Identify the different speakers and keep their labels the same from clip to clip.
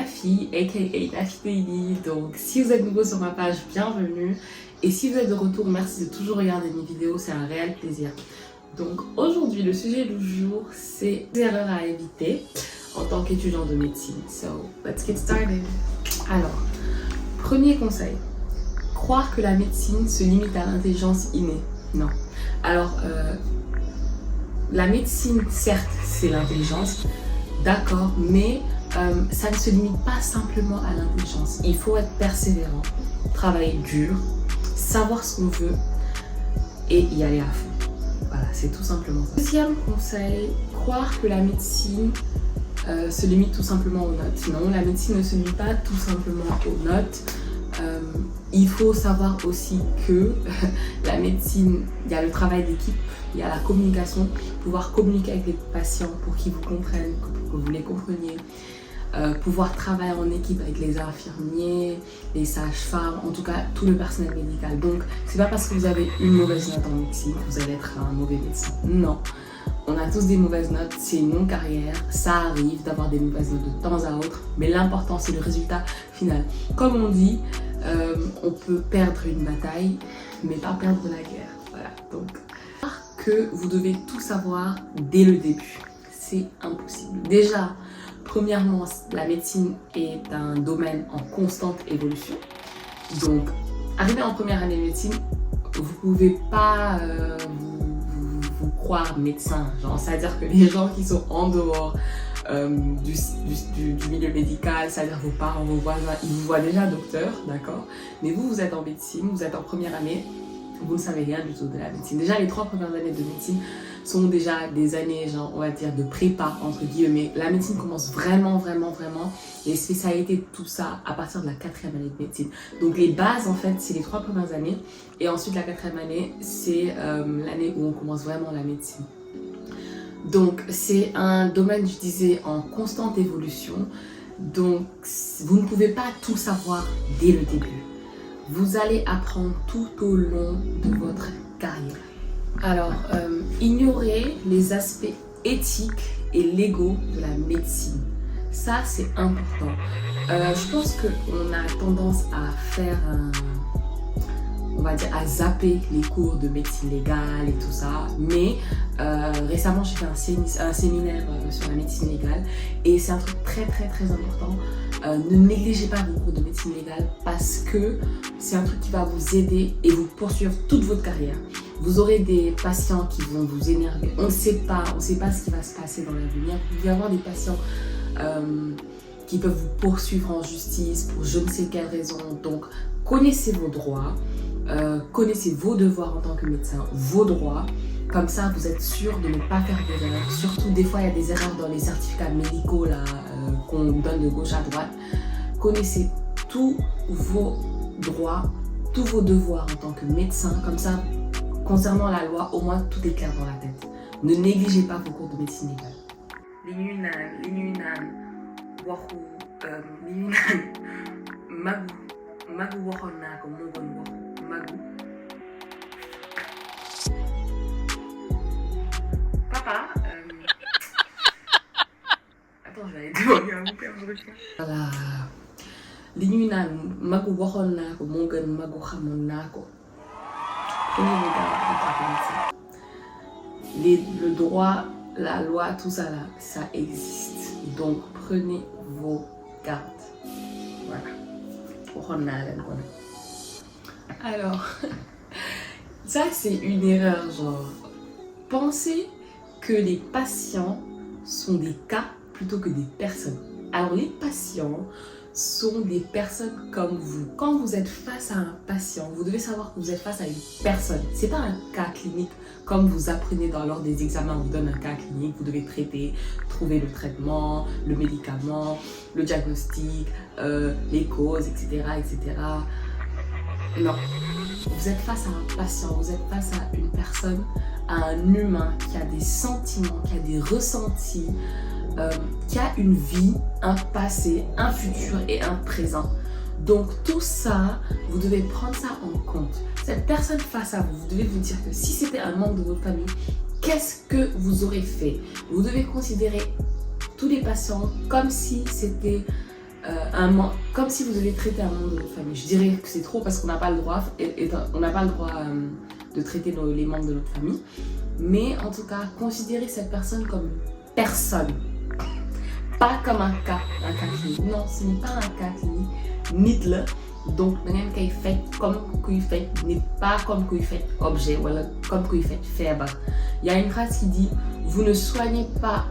Speaker 1: Nafi, aka Nafi Daily. Donc si vous êtes nouveau sur ma page, bienvenue. Et si vous êtes de retour, merci de toujours regarder mes vidéos, c'est un réel plaisir. Donc aujourd'hui, le sujet du jour, c'est des erreurs à éviter en tant qu'étudiant de médecine. So, let's get started. Alors, premier conseil, croire que la médecine se limite à l'intelligence innée. Non. Alors, la médecine, certes, c'est l'intelligence, d'accord, mais ça ne se limite pas simplement à l'intelligence. Il faut être persévérant, travailler dur, savoir ce qu'on veut et y aller à fond. Voilà, c'est tout simplement ça. Deuxième conseil, croire que la médecine se limite tout simplement aux notes. Non, la médecine ne se limite pas tout simplement aux notes. Il faut savoir aussi que la médecine, il y a le travail d'équipe, il y a la communication, pouvoir communiquer avec les patients pour qu'ils vous comprennent, que vous les compreniez, pouvoir travailler en équipe avec les infirmiers, les sages-femmes, en tout cas tout le personnel médical. Donc c'est pas parce que vous avez une mauvaise note en médecine que vous allez être un mauvais médecin. Non, on a tous des mauvaises notes, c'est une longue carrière, ça arrive d'avoir des mauvaises notes de temps à autre, mais l'important c'est le résultat final. Comme on dit, on peut perdre une bataille, mais pas perdre la guerre. Voilà, donc que vous devez tout savoir dès le début, c'est impossible. Déjà, premièrement, la médecine est un domaine en constante évolution. Donc, arrivé en première année de médecine, vous pouvez pas vous croire médecin. C'est-à-dire que les gens qui sont en dehors du milieu médical, c'est-à-dire vos parents, vos voisins, ils vous voient déjà docteur, d'accord? Mais vous êtes en médecine, vous êtes en première année, vous ne savez rien du tout de la médecine. Déjà, les 3 premières années de médecine sont déjà des années, on va dire, de prépa, entre guillemets. La médecine commence vraiment, les spécialités, tout ça, à partir de la 4e année de médecine. Donc les bases, en fait, c'est les 3 premières années. Et ensuite, la 4e année, c'est l'année où on commence vraiment la médecine. Donc c'est un domaine, je disais, en constante évolution. Donc vous ne pouvez pas tout savoir dès le début. Vous allez apprendre tout au long de votre carrière. Alors, ignorez les aspects éthiques et légaux de la médecine. Ça, c'est important. Je pense qu'on a tendance à faire on va dire à zapper les cours de médecine légale et tout ça, mais récemment j'ai fait un séminaire sur la médecine légale et c'est un truc très important. Ne négligez pas vos cours de médecine légale parce que c'est un truc qui va vous aider et vous poursuivre toute votre carrière. Vous aurez des patients qui vont vous énerver, on ne sait pas ce qui va se passer dans l'avenir. Il va y avoir des patients qui peuvent vous poursuivre en justice pour je ne sais quelle raison. Donc connaissez vos droits. Connaissez vos devoirs en tant que médecin, vos droits, comme ça vous êtes sûr de ne pas faire d'erreurs. Surtout des fois il y a des erreurs dans les certificats médicaux là qu'on donne de gauche à droite. Connaissez tous vos droits, tous vos devoirs en tant que médecin, comme ça concernant la loi au moins tout est clair dans la tête. Ne négligez pas vos cours de médecine légale. Linunan, waxu magu waxoon naa ko moo gën waxu magu. Papa, attends, je vais aller demander à mon père. Voilà. Li ñuy naan magu waxoon naa ko moo gën magu xamoon naa ko. Prenez vos gardes en tant que médecin. Le droit, la loi, tout ça là, ça existe. Donc prenez vos gardes. Voilà. Alors, ça c'est une erreur, pensez que les patients sont des cas plutôt que des personnes. Alors les patients sont des personnes comme vous. Quand vous êtes face à un patient, vous devez savoir que vous êtes face à une personne. C'est pas un cas clinique comme vous apprenez lors des examens, on vous donne un cas clinique, vous devez traiter, trouver le traitement, le médicament, le diagnostic, les causes, etc. Non, vous êtes face à un patient, vous êtes face à une personne, à un humain qui a des sentiments, qui a des ressentis, qui a une vie, un passé, un futur et un présent. Donc tout ça, vous devez prendre ça en compte. Cette personne face à vous, vous devez vous dire que si c'était un membre de votre famille, qu'est-ce que vous aurez fait? Vous devez considérer tous les patients comme si c'était comme si vous devez traiter un membre de votre famille. Je dirais que c'est trop parce qu'on n'a pas le droit, de traiter les membres de notre famille. Mais en tout cas, considérez cette personne comme une personne. Pas comme un cas clinique. Non, ce n'est pas un cas clinique. Nit-le. Donc, même qu'il fait comme qu'il fait, n'est pas comme qu'il fait objet, ou comme qu'il fait fièvre. Il y a une phrase qui dit, vous ne soignez pas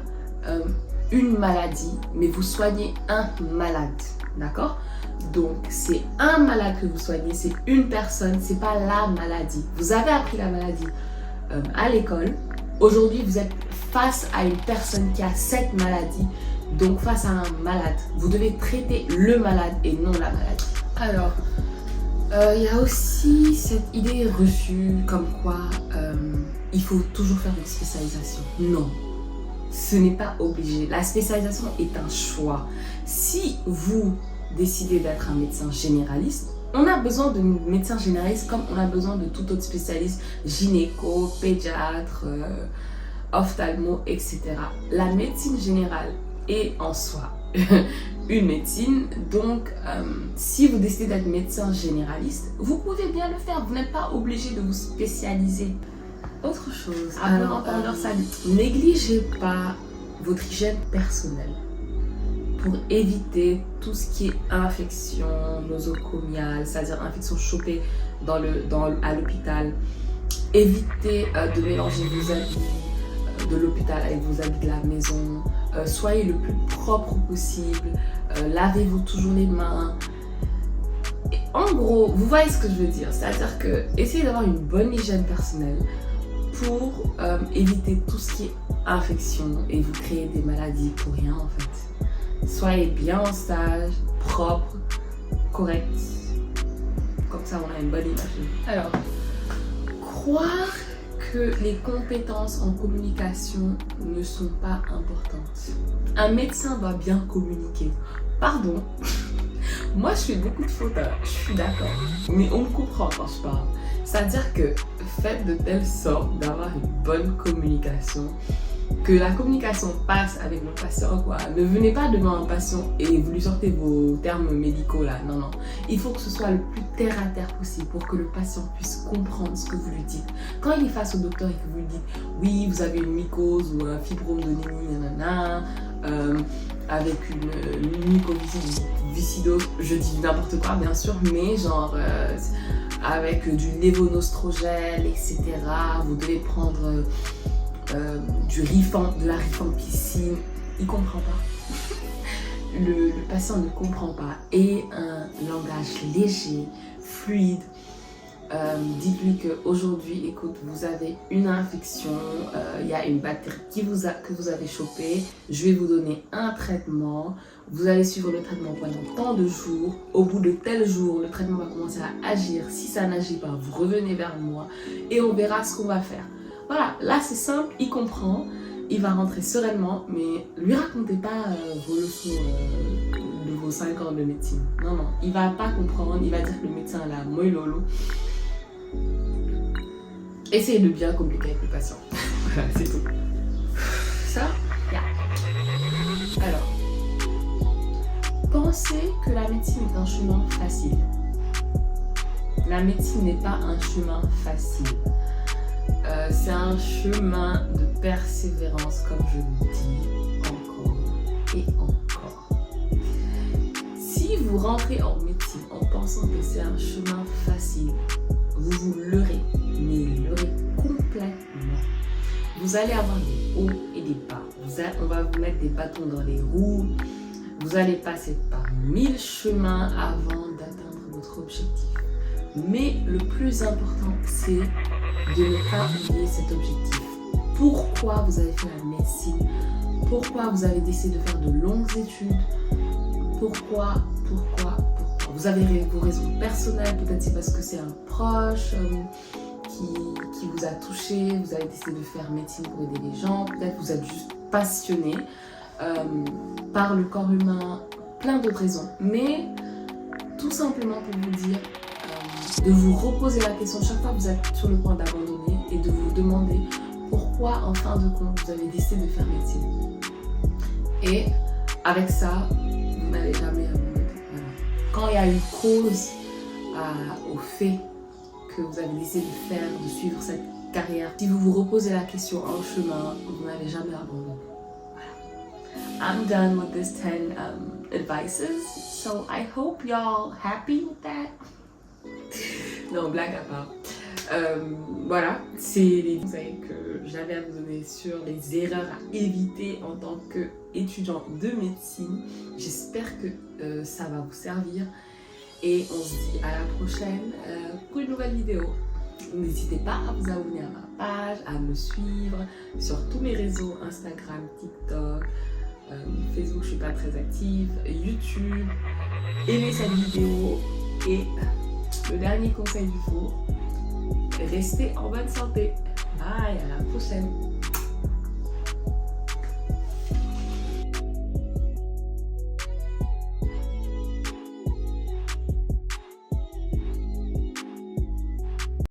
Speaker 1: une maladie, mais vous soignez un malade. D'accord? Donc, c'est un malade que vous soignez, c'est une personne, c'est pas la maladie. Vous avez appris la maladie à l'école. Aujourd'hui, vous êtes face à une personne qui a cette maladie, donc face à un malade. Vous devez traiter le malade et non la maladie. Alors, il y a aussi cette idée reçue comme quoi il faut toujours faire une spécialisation. Non, ce n'est pas obligé. La spécialisation est un choix. Si vous décidez d'être un médecin généraliste, on a besoin de médecins généralistes comme on a besoin de tout autre spécialiste, gynéco, pédiatre, ophtalmo, etc. La médecine générale est en soi une médecine, donc si vous décidez d'être médecin généraliste, vous pouvez bien le faire, vous n'êtes pas obligé de vous spécialiser. Autre chose, avant d'entendre leur salut, négligez pas votre hygiène personnelle pour éviter tout ce qui est infection nosocomiale, c'est-à-dire infection chopée à l'hôpital. Évitez de mélanger vos habits de l'hôpital avec vos habits de la maison. Soyez le plus propre possible. Lavez-vous toujours les mains. Et en gros, vous voyez ce que je veux dire. C'est-à-dire que essayez d'avoir une bonne hygiène personnelle pour éviter tout ce qui est infection et vous créer des maladies pour rien en fait. Soyez bien en stage, propre, correct. Comme ça, on a une bonne image. Alors, croire que les compétences en communication ne sont pas importantes. Un médecin doit bien communiquer. Pardon, moi je fais beaucoup de fautes, je suis d'accord, mais on me comprend quand je parle. C'est-à-dire que faites de telle sorte d'avoir une bonne communication, que la communication passe avec le patient, quoi. Ne venez pas devant un patient et vous lui sortez vos termes médicaux là, non, non. Il faut que ce soit le plus terre à terre possible pour que le patient puisse comprendre ce que vous lui dites. Quand il est face au docteur et que vous lui dites, oui, vous avez une mycose ou un fibrome de Nini, nanana, avec une mucoviscidose, je dis n'importe quoi bien sûr, mais genre avec du lévonostrogel, etc. Vous devez prendre de la rifampicine, il comprend pas. Le patient ne comprend pas. Et un langage léger, fluide. Dites-lui qu'aujourd'hui, écoute, vous avez une infection, il y a une bactérie que vous avez chopée, je vais vous donner un traitement, vous allez suivre le traitement pendant tant de jours, au bout de tel jour, le traitement va commencer à agir, si ça n'agit pas, vous revenez vers moi et on verra ce qu'on va faire. Voilà, là c'est simple, il comprend, il va rentrer sereinement, mais lui racontez pas vos leçons de vos 5 ans de médecine. Non, non, il va pas comprendre, il va dire que le médecin a la moelle lolo. Essayez de bien communiquer avec le patient. Voilà, c'est tout. Ça, yeah. Alors, pensez que la médecine est un chemin facile. La médecine n'est pas un chemin facile. C'est un chemin de persévérance, comme je le dis encore et encore. Si vous rentrez en médecine en pensant que c'est un chemin facile, vous vous leurrez, mais leurrez complètement. Vous allez avoir des hauts et des bas. On va vous mettre des bâtons dans les roues. Vous allez passer par 1000 chemins avant d'atteindre votre objectif. Mais le plus important, c'est de ne pas oublier cet objectif. Pourquoi vous avez fait la médecine? Pourquoi vous avez décidé de faire de longues études? Pourquoi? Vous avez vos raisons personnelles, peut-être c'est parce que c'est un proche qui vous a touché, vous avez décidé de faire médecine pour aider les gens, peut-être vous êtes juste passionné par le corps humain, plein d'autres raisons. Mais tout simplement pour vous dire de vous reposer la question chaque fois que vous êtes sur le point d'abandonner et de vous demander pourquoi en fin de compte vous avez décidé de faire médecine. Et avec ça, vous n'allez jamais quand il y a une cause au fait que vous avez décidé de faire, de suivre cette carrière, si vous vous reposez la question en chemin, vous n'allez jamais abandonner. Voilà. I'm done with this 10 advices, so I hope y'all happy with that. Non, blague à part. Voilà, c'est les conseils que j'avais à vous donner sur les erreurs à éviter en tant qu'étudiant de médecine. J'espère que ça va vous servir et on se dit à la prochaine pour une nouvelle vidéo. N'hésitez pas à vous abonner à ma page, à me suivre sur tous mes réseaux, Instagram, TikTok, Facebook je suis pas très active, YouTube. Aimez cette vidéo et le dernier conseil du jour, restez en bonne santé. Bye, à la prochaine.